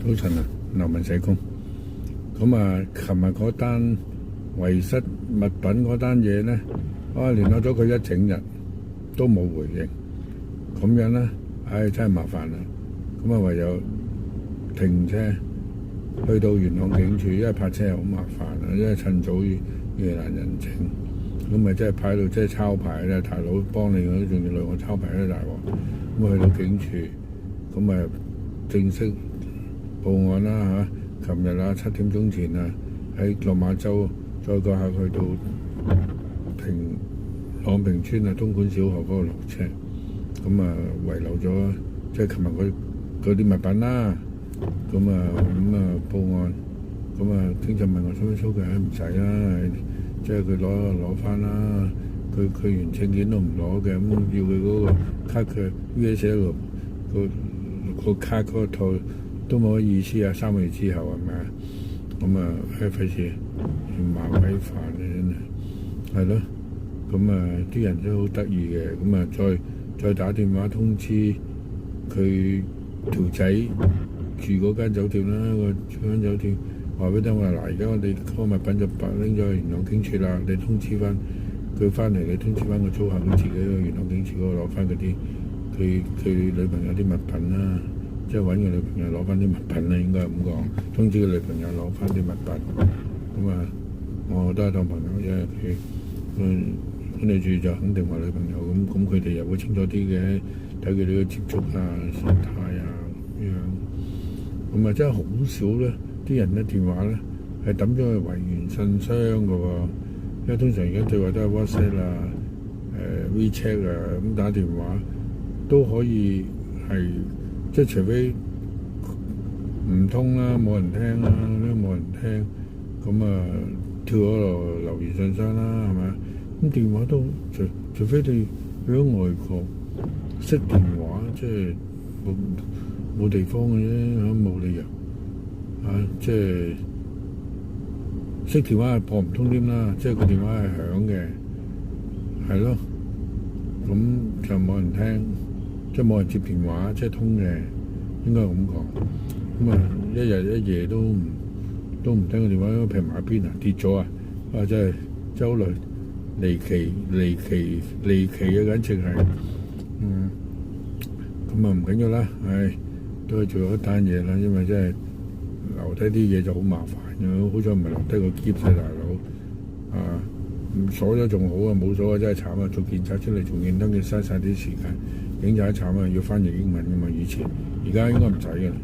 早晨啊，劉文社工。咁啊，琴日嗰單遺失物品嗰單嘢呢，聯絡咗佢一整日都冇回應，咁樣呢，真係麻煩啦。咁啊，唯有停車去到元朗警署，因為泊車係好麻煩啊，因為趁早夜闌人靜，咁咪即係派到即係抄牌咧，大佬幫你嗰啲仲要兩個抄牌咧，大鑊。咁啊，去到警署，咁啊正式報案啦嚇！琴日啊7點鐘前啊，喺落馬洲再過下去到朗屏村啊東莞小學嗰度落車，咁啊遺留咗即係琴日嗰啲物品啦，咁啊報案，咁啊警察問我收唔收嘅，唔使啦，即係佢攞翻啦，佢連證件都唔攞嘅，咁要佢嗰個卡佢 VSL 個卡嗰套都冇乜意思啊！3個月之後係咪啊？咁啊，費事麻鬼煩啊！真係係咯，咁啊啲人都好得意嘅，咁啊再打電話通知佢條仔住嗰間酒店啦，嗰間酒店話俾佢聽話嗱，而家我哋嗰個物品就拎咗去元朗警署啦，你通知翻佢翻嚟，你通知翻個租客佢自己去元朗警署嗰度攞翻嗰啲佢女朋友啲物品啦。即係揾個女朋友攞翻啲物品啦，應該係咁講。通知個女朋友攞翻啲物品，咁啊，我都係當朋友啫。佢你住就肯定話女朋友，咁佢哋又會清楚啲嘅，睇佢哋嘅接觸啊、心態啊咁樣。咁啊，真係好少咧，啲人咧電話咧係抌咗去維園信箱嘅喎，因為通常而家對話都係 WhatsApp 啊、WeChat 啊咁打電話都可以係。即係除非唔通啦，冇人聽啦，都冇人聽，咁啊跳咗落留言信箱啦，係咪？咁電話都除非你去咗外國識電話，即係冇地方嘅啫，冇理由即係識電話係撥唔通添啦，即係個電話係響嘅，係咯，咁就冇人聽。即係冇人接電話，即係通嘅，應該係咁講。咁啊，一日一夜都唔聽個電話，譬如埋邊啊，跌咗啊，真係周圍離奇啊，簡直係。咁啊唔緊要啦，都係做咗一單嘢啦，因為真係留低啲嘢就好麻煩嘅，好彩唔係留低個篋仔，大佬鎖咗仲好啊，冇鎖啊真係慘啊！做檢查出嚟仲認登記，嘥晒啲時間。警察慘啊，要翻譯英文㗎嘛，以前而家應該唔使㗎啦。